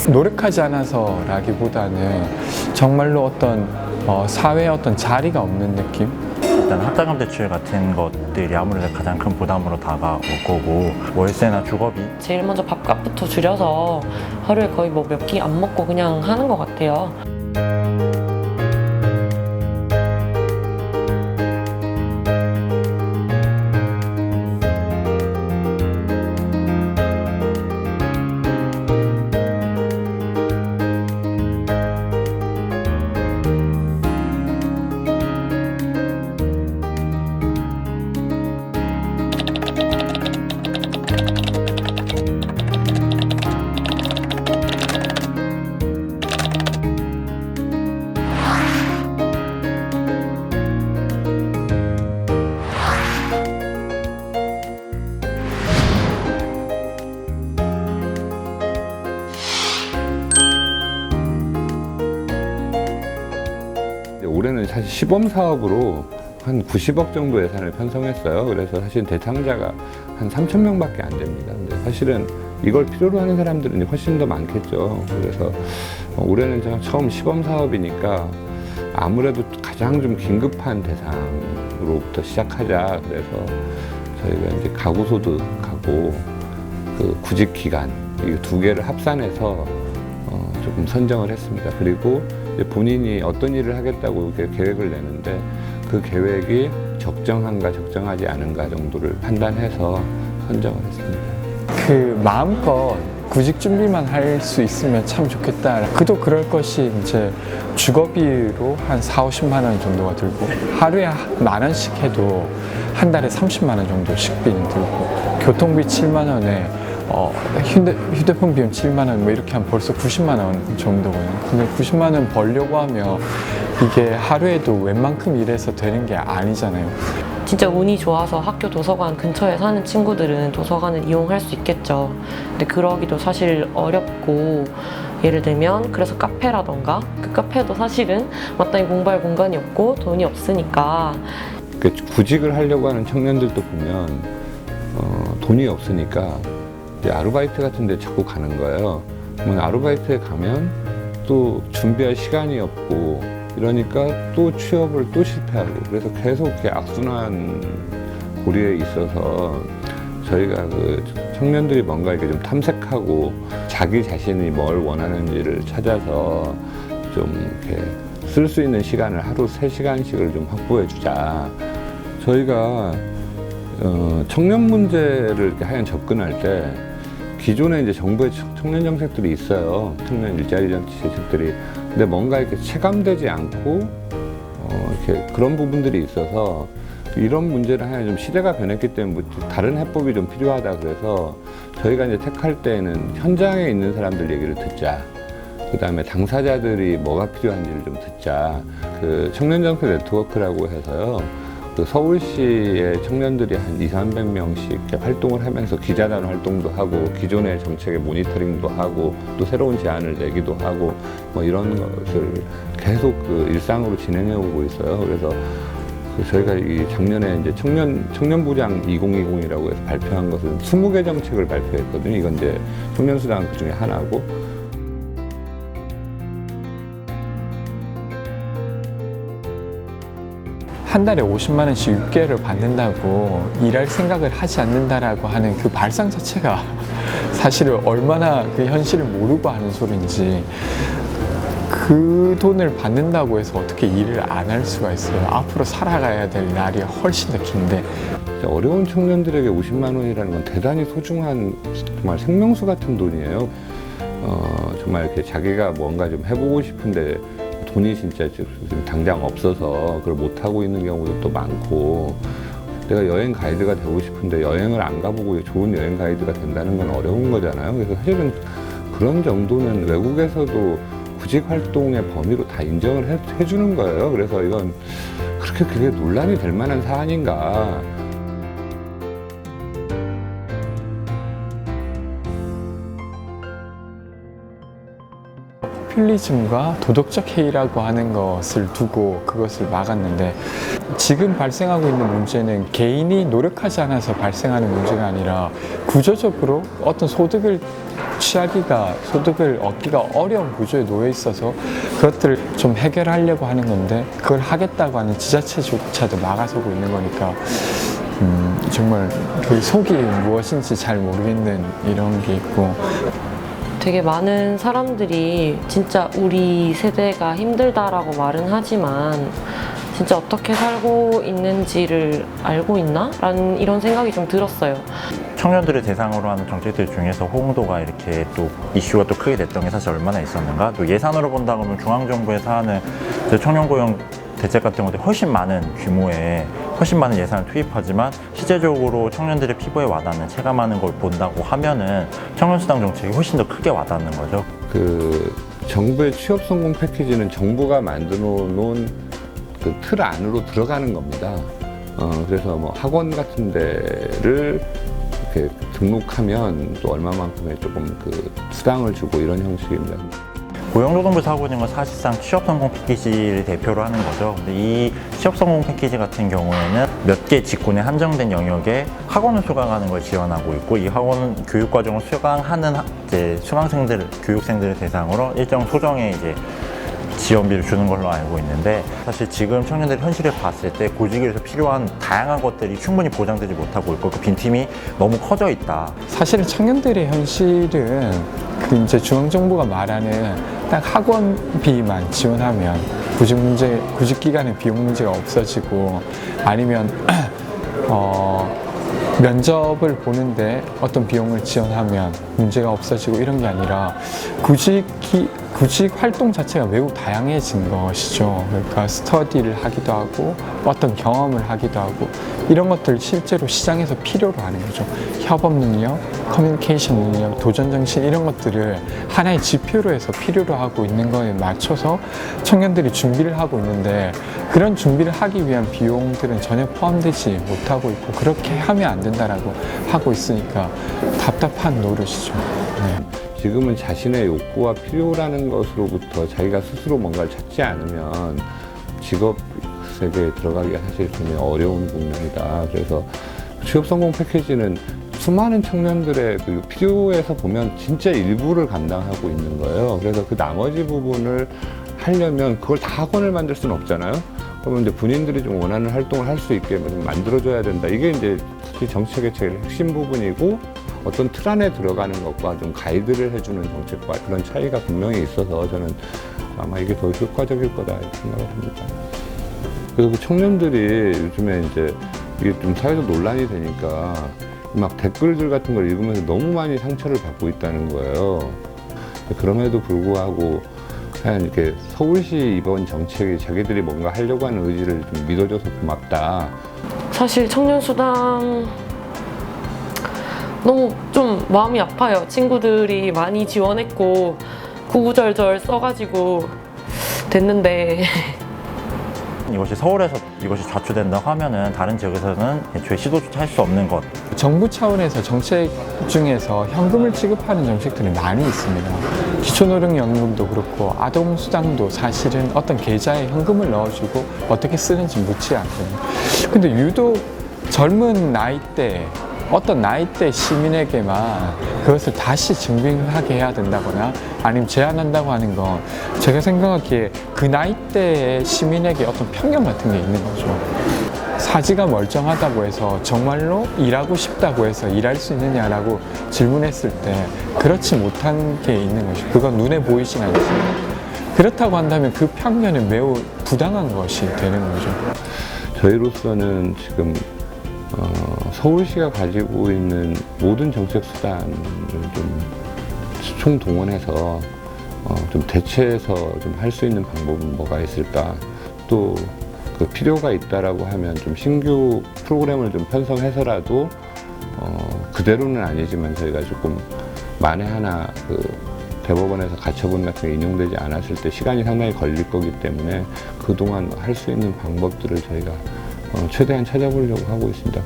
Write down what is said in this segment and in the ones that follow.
노력하지 않아서라기보다는 정말로 어떤 사회에 어떤 자리가 없는 느낌? 일단 학자금 대출 같은 것들이 아무래도 가장 큰 부담으로 다가올 거고, 월세나 주거비, 제일 먼저 밥값부터 줄여서 하루에 거의 뭐 몇 끼 안 먹고 그냥 하는 것 같아요. 올해는 사실 시범 사업으로 한 90억 정도 예산을 편성했어요. 그래서 사실 대상자가 한 3,000명밖에 안 됩니다. 근데 사실은 이걸 필요로 하는 사람들은 훨씬 더 많겠죠. 그래서 올해는 처음 시범 사업이니까 아무래도 가장 좀 긴급한 대상으로부터 시작하자. 그래서 저희가 이제 가구소득하고 그 구직기간 이 두 개를 합산해서 조금 선정을 했습니다. 그리고 본인이 어떤 일을 하겠다고 이렇게 계획을 내는데 그 계획이 적정한가 적정하지 않은가 정도를 판단해서 선정을 했습니다. 그 마음껏 구직 준비만 할 수 있으면 참 좋겠다. 그도 그럴 것이 이제 주거비로 한 4, 50만 원 정도가 들고 하루에 10,000원씩 해도 한 달에 30만 원 정도 식비는 들고 교통비 7만 원에 휴대폰 비용 7만 원 뭐 이렇게 하면 벌써 90만 원 정도고요. 근데 90만 원 벌려고 하면 이게 하루에도 웬만큼 일해서 되는 게 아니잖아요. 진짜 운이 좋아서 학교 도서관 근처에 사는 친구들은 도서관을 이용할 수 있겠죠. 근데 그러기도 사실 어렵고, 예를 들면 그래서 카페라던가 그 카페도 사실은 마땅히 공부할 공간이 없고 돈이 없으니까. 구직을 하려고 하는 청년들도 보면 돈이 없으니까 이제 아르바이트 같은 데 자꾸 가는 거예요. 아르바이트에 가면 또 준비할 시간이 없고 이러니까 또 취업을 또 실패하고, 그래서 계속 이렇게 악순환 고리에 있어서 저희가 그 청년들이 뭔가 이렇게 좀 탐색하고 자기 자신이 뭘 원하는지를 찾아서 좀 이렇게 쓸 수 있는 시간을 하루 3시간씩을 좀 확보해 주자. 저희가 청년 문제를 이렇게 하얀 접근할 때 기존에 이제 정부의 청년 정책들이 있어요. 청년 일자리 정책들이. 근데 뭔가 이렇게 체감되지 않고 이렇게 그런 부분들이 있어서 이런 문제를 하나 좀 시대가 변했기 때문에 다른 해법이 좀 필요하다. 그래서 저희가 이제 택할 때는 현장에 있는 사람들 얘기를 듣자. 그 다음에 당사자들이 뭐가 필요한지를 좀 듣자. 그 청년 정책 네트워크라고 해서요. 그 서울시의 청년들이 한 200~300명씩 이렇게 활동을 하면서 기자단 활동도 하고 기존의 정책의 모니터링도 하고 또 새로운 제안을 내기도 하고 뭐 이런 것을 계속 그 일상으로 진행해 오고 있어요. 그래서 저희가 이 작년에 이제 청년부장 2020이라고 해서 발표한 것은 20개 정책을 발표했거든요. 이건 이제 청년수당 그 중에 하나고. 한 달에 50만 원씩 6개월을 받는다고 일할 생각을 하지 않는다라고 하는 그 발상 자체가 사실은 얼마나 그 현실을 모르고 하는 소리인지, 그 돈을 받는다고 해서 어떻게 일을 안 할 수가 있어요. 앞으로 살아가야 될 날이 훨씬 더 긴데. 어려운 청년들에게 50만 원이라는 건 대단히 소중한 정말 생명수 같은 돈이에요. 정말 이렇게 자기가 뭔가 좀 해보고 싶은데 돈이 진짜 지금 당장 없어서 그걸 못하고 있는 경우도 또 많고, 내가 여행 가이드가 되고 싶은데 여행을 안 가보고 좋은 여행 가이드가 된다는 건 어려운 거잖아요. 그래서 사실은 그런 정도는 외국에서도 구직 활동의 범위로 다 인정을 해주는 거예요. 그래서 이건 그렇게 그게 논란이 될 만한 사안인가. 포퓰리즘과 도덕적 해이라고 하는 것을 두고 그것을 막았는데, 지금 발생하고 있는 문제는 개인이 노력하지 않아서 발생하는 문제가 아니라 구조적으로 어떤 소득을 얻기가 어려운 구조에 놓여 있어서 그것들을 좀 해결하려고 하는 건데, 그걸 하겠다고 하는 지자체조차도 막아서고 있는 거니까 정말 그 속이 무엇인지 잘 모르겠는 이런 게 있고. 되게 많은 사람들이 진짜 우리 세대가 힘들다라고 말은 하지만 진짜 어떻게 살고 있는지를 알고 있나? 라는 이런 생각이 좀 들었어요. 청년들을 대상으로 하는 정책들 중에서 호응도가 이렇게 또 이슈가 또 크게 됐던 게 사실 얼마나 있었는가. 또 예산으로 본다 그러면 중앙정부에서 하는 청년 고용 대책 같은 것들이 훨씬 많은 규모의 훨씬 많은 예산을 투입하지만 실제적으로 청년들의 피부에 와닿는 체감하는 걸 본다고 하면은 청년수당 정책이 훨씬 더 크게 와닿는 거죠. 그 정부의 취업 성공 패키지는 정부가 만들어 놓은 그 틀 안으로 들어가는 겁니다. 그래서 뭐 학원 같은 데를 이렇게 등록하면 또 얼마만큼의 조금 그 수당을 주고 이런 형식입니다. 고용노동부에서 하고 있는 건 사실상 취업성공 패키지를 대표로 하는 거죠. 근데 이 취업성공 패키지 같은 경우에는 몇 개 직군에 한정된 영역에 학원을 수강하는 걸 지원하고 있고, 이 학원 교육과정을 수강하는 이제 수강생들, 교육생들을 대상으로 일정 소정의 이제 지원비를 주는 걸로 알고 있는데, 사실 지금 청년들의 현실을 봤을 때 구직에서 필요한 다양한 것들이 충분히 보장되지 못하고 있고 그 빈틈이 너무 커져 있다. 사실은 청년들의 현실은 그 이제 중앙정부가 말하는 딱 학원비만 지원하면 구직 기간에 비용 문제가 없어지고, 아니면 면접을 보는데 어떤 비용을 지원하면 문제가 없어지고 이런 게 아니라 구직 활동 자체가 매우 다양해진 것이죠. 그러니까 스터디를 하기도 하고 어떤 경험을 하기도 하고 이런 것들 실제로 시장에서 필요로 하는 거죠. 협업 능력, 커뮤니케이션 능력, 도전 정신 이런 것들을 하나의 지표로 해서 필요로 하고 있는 거에 맞춰서 청년들이 준비를 하고 있는데, 그런 준비를 하기 위한 비용들은 전혀 포함되지 못하고 있고 그렇게 하면 안 된다라고 하고 있으니까 답답한 노릇이죠. 네. 지금은 자신의 욕구와 필요라는 것으로부터 자기가 스스로 뭔가를 찾지 않으면 직업 세계에 들어가기가 사실 굉장히 어려운 국면이다. 그래서 취업 성공 패키지는 수많은 청년들의 그 필요에서 보면 진짜 일부를 감당하고 있는 거예요. 그래서 그 나머지 부분을 하려면 그걸 다 학원을 만들 수는 없잖아요. 그러면 이제 본인들이 좀 원하는 활동을 할 수 있게 만들어줘야 된다. 이게 이제 특히 정책의 제일 핵심 부분이고, 어떤 틀 안에 들어가는 것과 좀 가이드를 해주는 정책과 그런 차이가 분명히 있어서 저는 아마 이게 더 효과적일 거다 이렇게 생각을 합니다. 그리고 그 청년들이 요즘에 이제 이게 좀 사회적 논란이 되니까 막 댓글들 같은 걸 읽으면서 너무 많이 상처를 받고 있다는 거예요. 그럼에도 불구하고 그냥 이렇게 서울시 이번 정책이 자기들이 뭔가 하려고 하는 의지를 좀 믿어줘서 고맙다. 사실 청년수당 너무 좀 마음이 아파요. 친구들이 많이 지원했고 구구절절 써가지고 됐는데 이것이 서울에서 이것이 좌초된다고 하면은 다른 지역에서는 애초에 시도조차 할 수 없는 것. 정부 차원에서 정책 중에서 현금을 지급하는 정책들이 많이 있습니다. 기초노령연금도 그렇고 아동수당도 사실은 어떤 계좌에 현금을 넣어주고 어떻게 쓰는지 묻지 않거든요. 근데 유독 젊은 나이대, 어떤 나이대 시민에게만 그것을 다시 증빙하게 해야 된다거나 아니면 제한한다고 하는 건 제가 생각하기에 그 나이대의 시민에게 어떤 편견 같은 게 있는 거죠. 사지가 멀쩡하다고 해서 정말로 일하고 싶다고 해서 일할 수 있느냐라고 질문했을 때 그렇지 못한 게 있는 것이죠. 그건 눈에 보이진 않지만 그렇다고 한다면 그 편견은 매우 부당한 것이 되는 거죠. 저희로서는 지금 서울시가 가지고 있는 모든 정책 수단을 좀 총동원해서 좀 대체해서 좀 할 수 있는 방법은 뭐가 있을까? 또 그 필요가 있다라고 하면 좀 신규 프로그램을 좀 편성해서라도 그대로는 아니지만 저희가 조금 만에 하나 그 대법원에서 가처분 같은 게 인용되지 않았을 때 시간이 상당히 걸릴 거기 때문에 그동안 할 수 있는 방법들을 저희가 최대한 찾아보려고 하고 있습니다.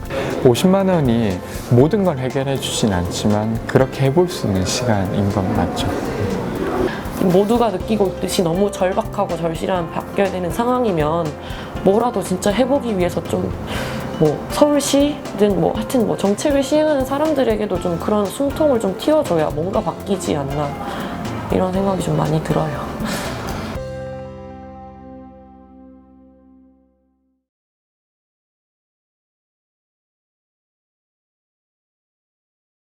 50만 원이 모든 걸 해결해 주진 않지만 그렇게 해볼 수 있는 시간인 건 맞죠. 모두가 느끼고 있듯이 너무 절박하고 절실한 바뀌어야 되는 상황이면 뭐라도 진짜 해보기 위해서 좀 뭐 서울시든 뭐 하여튼 뭐 정책을 시행하는 사람들에게도 좀 그런 숨통을 좀 틔워줘야 뭔가 바뀌지 않나 이런 생각이 좀 많이 들어요.